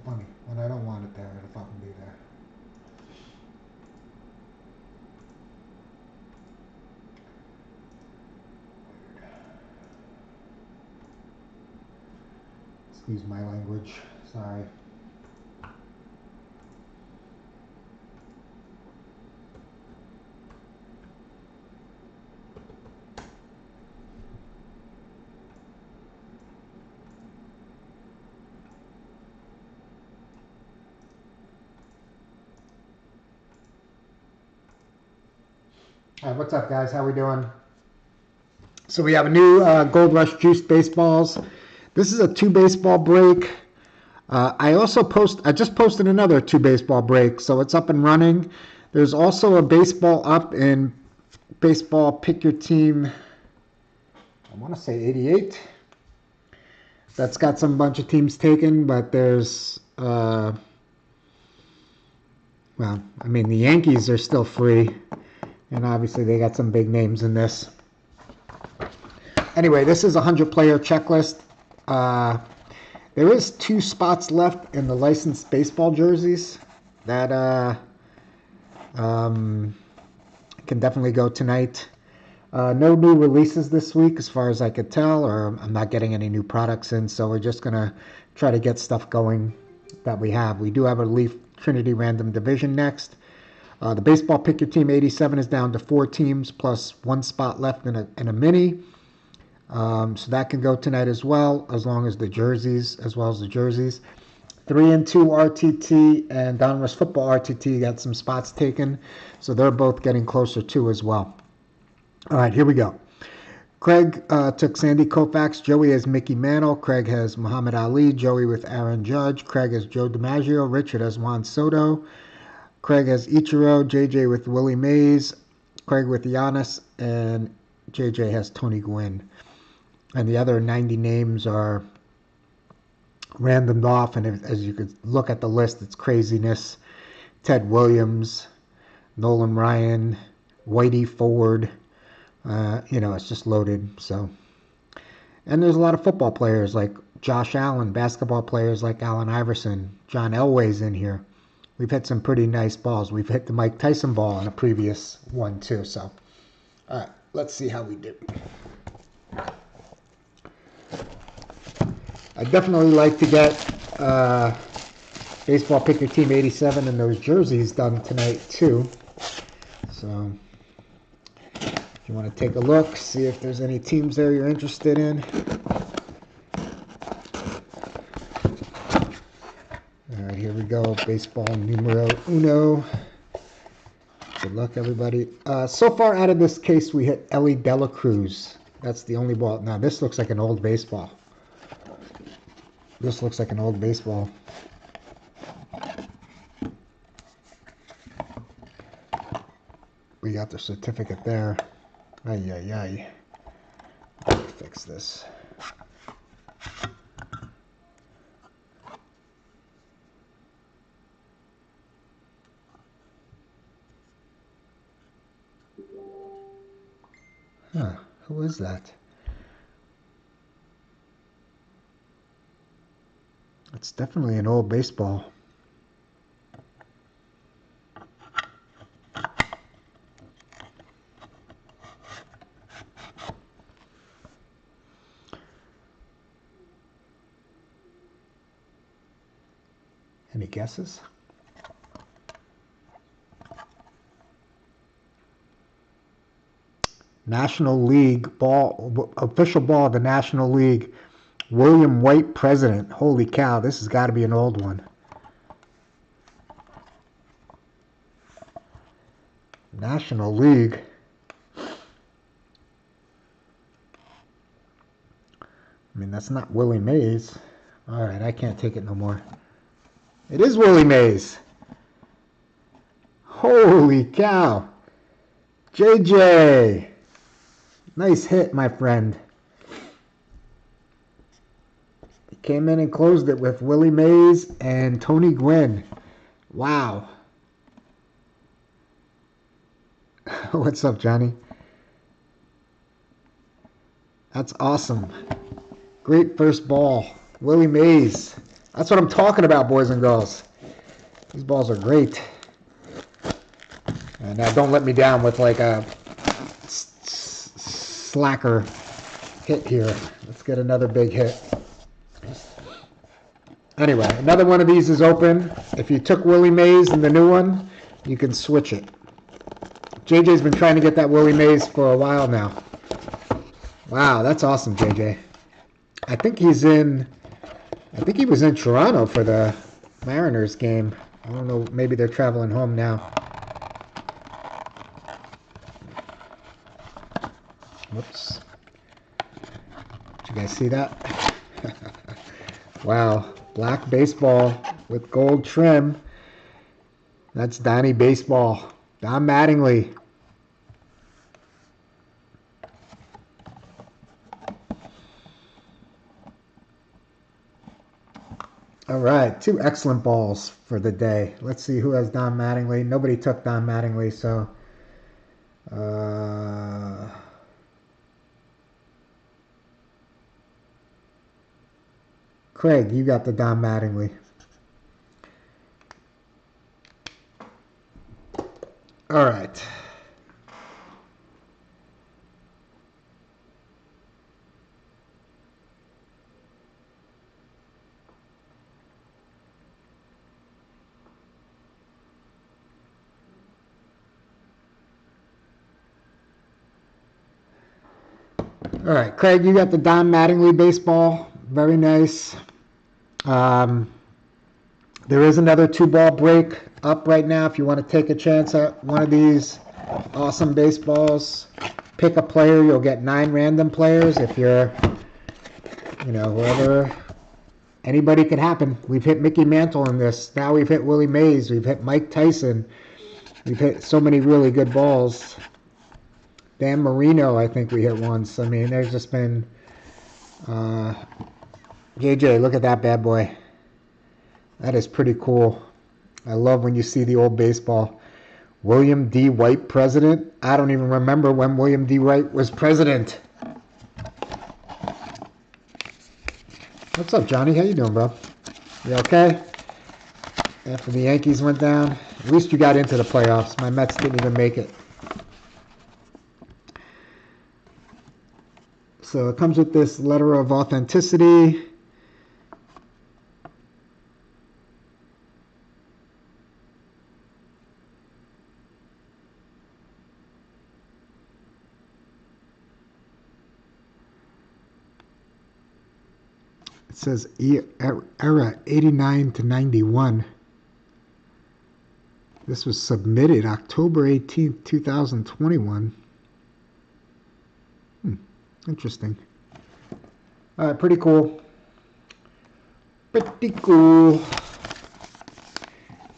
funny. When I don't want it there, it'll fucking be there. Excuse my language. Sorry. All right, what's up, guys? How we doing? So we have a new Gold Rush Juice baseballs. This is a 2 baseball break. I just posted another 2 baseball break, so it's up and running. There's also a baseball up in baseball pick your team. I want to say 88. That's got some bunch of teams taken, but there's well, I mean, the Yankees are still free, and obviously they got some big names in this. Anyway, this is a 100-player checklist. There is 2 spots left in the licensed baseball jerseys that can definitely go tonight. No new releases this week as far as I could tell, or I'm not getting any new products in, so we're just going to try to get stuff going that we have. We do have a Leaf Trinity Random Division next. The Baseball Pick Your Team 87 is down to 4 teams plus 1 spot left in a mini. So that can go tonight as well, as long as the jerseys, 3 and 2 RTT and Donruss Football RTT got some spots taken, so they're both getting closer too as well. All right, here we go. Craig took Sandy Koufax. Joey has Mickey Mantle. Craig has Muhammad Ali. Joey with Aaron Judge. Craig has Joe DiMaggio. Richard has Juan Soto. Craig has Ichiro. JJ with Willie Mays. Craig with Giannis. And JJ has Tony Gwynn. And the other 90 names are randomed off, and as you could look at the list, it's craziness. Ted Williams, Nolan Ryan, Whitey Ford, it's just loaded. So, and there's a lot of football players like Josh Allen, basketball players like Allen Iverson, John Elway's in here. We've hit some pretty nice balls. We've hit the Mike Tyson ball in a previous one too. So, all right, let's see how we do. I'd definitely like to get Baseball Pick Your Team 87 and those jerseys done tonight too. So if you want to take a look, see if there's any teams there you're interested in. All right, here we go. Baseball numero uno. Good luck, everybody. So far out of this case, we hit Ellie Dela Cruz. That's the only ball. Now, this looks like an old baseball. This looks like an old baseball. We got the certificate there. Ay, ay, ay. Let me fix this. Huh, who is that? It's definitely an old baseball. Any guesses? National League ball, official ball of the National League. William White, president. Holy cow, this has got to be an old one. National League. I mean, that's not Willie Mays. All right, I can't take it no more. It is Willie Mays. Holy cow. JJ. Nice hit, my friend. He came in and closed it with Willie Mays and Tony Gwynn. Wow. What's up, Johnny? That's awesome. Great first ball. Willie Mays. That's what I'm talking about, boys and girls. These balls are great. And now don't let me down with like a slacker hit here. Let's get another big hit. Anyway, another one of these is open. If you took Willie Mays and the new one, you can switch it. JJ's been trying to get that Willie Mays for a while now. Wow, that's awesome, JJ. I think he was in Toronto for the Mariners game. I don't know, maybe they're traveling home now. Whoops. Did you guys see that? Wow, black baseball with gold trim. That's Donnie Baseball. Don Mattingly. All right, 2 excellent balls for the day. Let's see who has Don Mattingly. Nobody took Don Mattingly, so... Craig, you got the Don Mattingly. All right. All right, Craig, you got the Don Mattingly baseball. Very nice. There is another 2-ball break up right now if you want to take a chance at one of these awesome baseballs. Pick a player. You'll get 9 random players. If you're, whoever, anybody could happen. We've hit Mickey Mantle in this. Now we've hit Willie Mays. We've hit Mike Tyson. We've hit so many really good balls. Dan Marino, I think we hit once. I mean, there's just been... JJ, look at that bad boy. That is pretty cool. I love when you see the old baseball. William D. White, president. I don't even remember when William D. White was president. What's up, Johnny? How you doing, bro? You okay? After the Yankees went down. At least you got into the playoffs. My Mets didn't even make it. So it comes with this letter of authenticity. It says era 89 to 91. This was submitted October 18th, 2021. Interesting. All right, pretty cool. Pretty cool.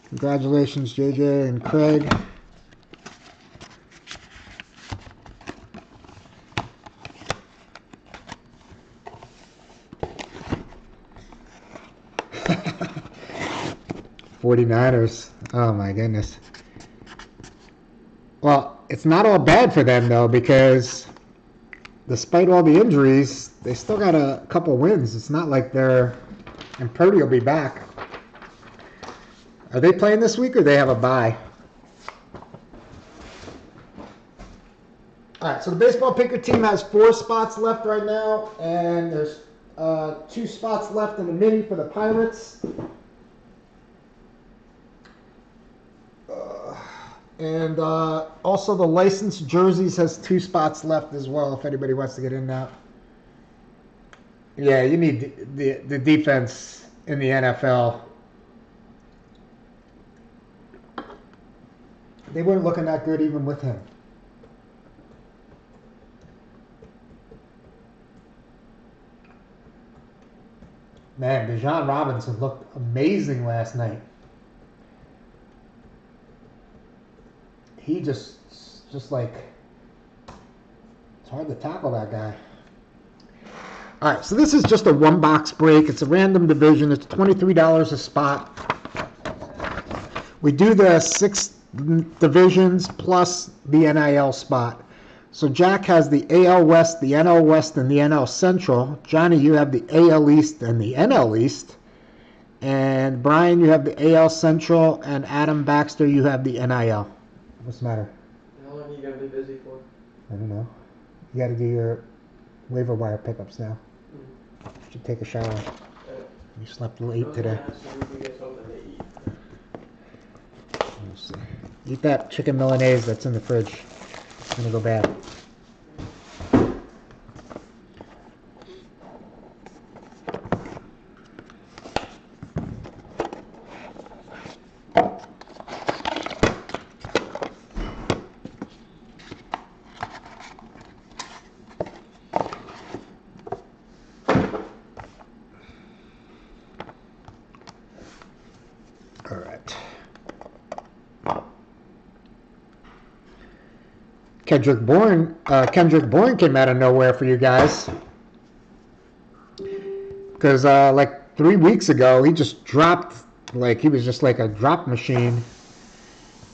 Congratulations, JJ and Craig. '49ers. Oh my goodness. Well, it's not all bad for them though, because despite all the injuries, they still got a couple wins. It's not like they're... And Purdy will be back. Are they playing this week or they have a bye? All right, so the baseball picker team has 4 spots left right now, and there's 2 spots left in the mini for the Pirates. And also the licensed jerseys has 2 spots left as well if anybody wants to get in now. Yeah, you need the defense in the NFL. They weren't looking that good even with him. Man, Bijan Robinson looked amazing last night. He just like, it's hard to tackle that guy. All right, so this is just a 1-box break. It's a random division. It's $23 a spot. We do the 6 divisions plus the NIL spot. So Jack has the AL West, the NL West, and the NL Central. Johnny, you have the AL East and the NL East. And Brian, you have the AL Central, and Adam Baxter, you have the NIL. What's the matter? How long are you going to be busy for? I don't know. You got to do your waiver wire pickups now. Mm. You should take a shower. You slept late today. Let's see. Eat that chicken Milanese that's in the fridge. It's going to go bad. All right. Kendrick Bourne came out of nowhere for you guys. Because like 3 weeks ago, he just dropped, like he was just like a drop machine.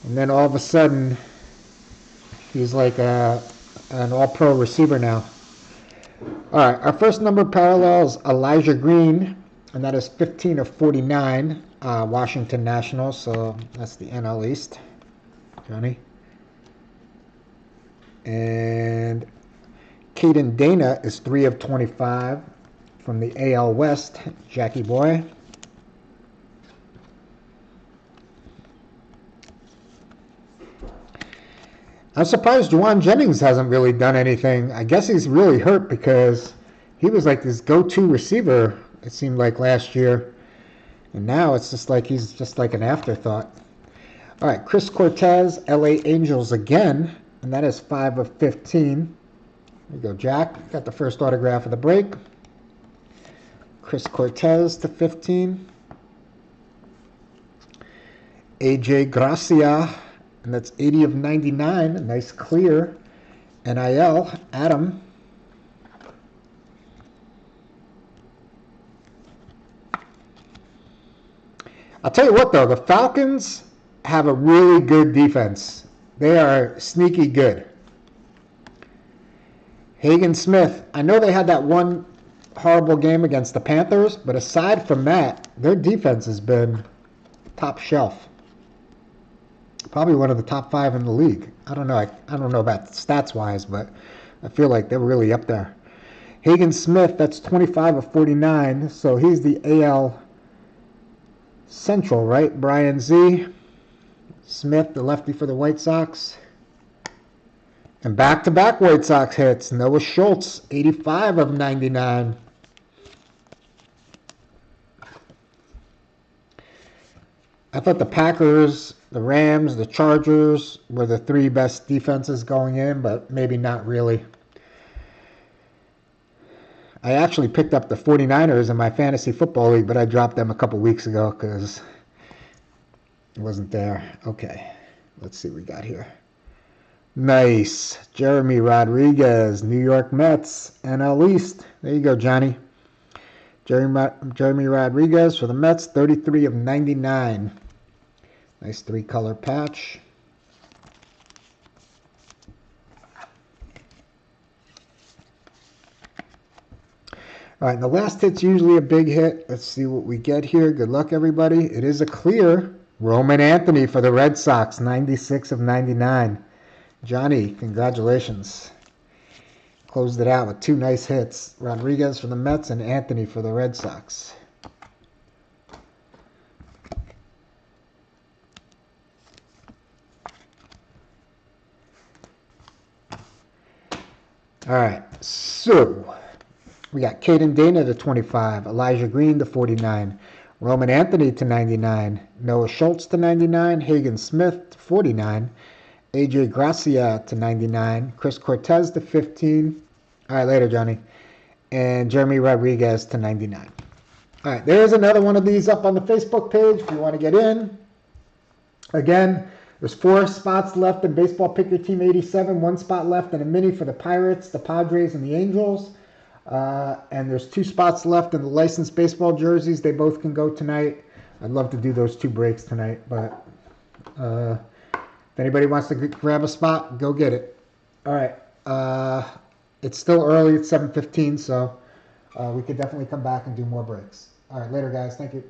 And then all of a sudden, he's like an all-pro receiver now. All right, our first number parallels Elijah Green, and that is 15 of 49, Washington Nationals. So that's the NL East. Johnny. And Caden Dana is 3 of 25 from the AL West, Jackie Boy. I'm surprised Juwan Jennings hasn't really done anything. I guess he's really hurt because he was like this go-to receiver, it seemed like last year. And now it's just like he's just like an afterthought. All right, Chris Cortez, LA Angels again, and that is 5 of 15. There you go, Jack. Got the first autograph of the break. Chris Cortez to 15. AJ Gracia, and that's 80 of 99. A nice clear. NIL, Adam. I'll tell you what, though. The Falcons have a really good defense. They are sneaky good. Hagen Smith. I know they had that one horrible game against the Panthers, but aside from that, their defense has been top shelf. Probably one of the top 5 in the league. I don't know. I don't know about stats-wise, but I feel like they're really up there. Hagen Smith, that's 25 of 49, so he's the AL Central, right? Brian Z. Smith, the lefty for the White Sox. And back-to-back White Sox hits. Noah Schultz, 85 of 99. I thought the Packers, the Rams, the Chargers were the 3 best defenses going in, but maybe not really. I actually picked up the 49ers in my fantasy football league, but I dropped them a couple weeks ago because it wasn't there. Okay, let's see what we got here. Nice. Jeremy Rodriguez, New York Mets, NL East. There you go, Johnny. Jeremy Rodriguez for the Mets, 33 of 99. Nice 3-color patch. All right, and the last hit's usually a big hit. Let's see what we get here. Good luck, everybody. It is a clear. Roman Anthony for the Red Sox, 96 of 99. Johnny, congratulations. Closed it out with 2 nice hits. Rodriguez for the Mets and Anthony for the Red Sox. All right, so we got Caden Dana to 25, Elijah Green to 49, Roman Anthony to 99, Noah Schultz to 99, Hagen Smith to 49, AJ Gracia to 99, Chris Cortez to 15. All right, later, Johnny. And Jeremy Rodriguez to 99. All right, there's another one of these up on the Facebook page if you want to get in. Again, there's 4 spots left in Baseball Pick Your Team 87, 1 spot left in a mini for the Pirates, the Padres, and the Angels. And there's 2 spots left in the licensed baseball jerseys. They both can go tonight. I'd love to do those 2 breaks tonight, but if anybody wants to grab a spot, go get it. All right. It's still early. It's 7:15, so we could definitely come back and do more breaks. All right, later, guys. Thank you.